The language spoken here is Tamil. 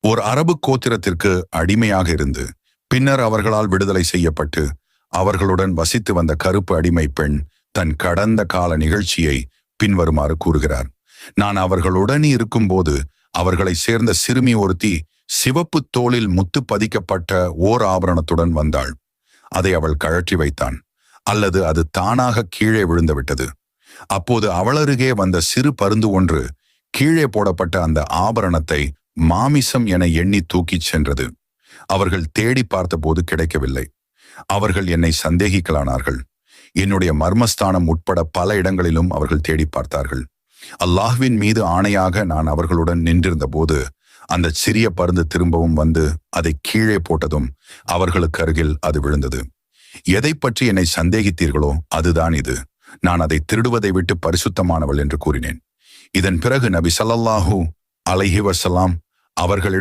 ஒரு அரபு கோத்திரத்திற்கு அடிமையாக இருந்து பின்னர் அவர்களால் விடுதலை செய்யப்பட்டு அவர்களுடன் வசித்து வந்த கருப்பு அடிமை பெண் தன் கடந்த கால நிகழ்ச்சியை பின்வருமாறு கூறுகிறார். நான் அவர்களுடன் இருக்கும்போது அவர்களை சேர்ந்த சிறுமி ஒருத்தி சிவப்பு தோளில் முத்து பதிக்கப்பட்ட ஓர் ஆபரணத்துடன் வந்தாள். அதை அவள் கழற்றி வைத்தான், அல்லது அது தானாக கீழே விழுந்து விட்டது. அப்போது அவளருகே வந்த சிறு பருந்து ஒன்று கீழே போடப்பட்ட அந்த ஆபரணத்தை மாமிசம் என எண்ணி தூக்கிச் சென்றது. அவர்கள் தேடி பார்த்தபோது கிடைக்கவில்லை. அவர்கள் என்னை சந்தேகிக்கலானார்கள். என்னுடைய மர்மஸ்தானம் உட்பட பல இடங்களிலும் அவர்கள் தேடி பார்த்தார்கள். அல்லாஹ்வின் மீது ஆணையாக நான் அவர்களுடன் நின்றிருந்த போது அந்த சிறிய பருந்து திரும்பவும் வந்து அதை கீழே போட்டதும் அவர்களுக்கு அருகில் அது விழுந்தது. எதை பற்றி என்னை சந்தேகித்தீர்களோ அதுதான் இது. நான் அதை திருடுவதை விட்டு பரிசுத்தமானவள் என்று கூறினேன். இதன் பிறகு நபி ஸல்லல்லாஹு அலைஹி வஸல்லம் அவர்களிடம்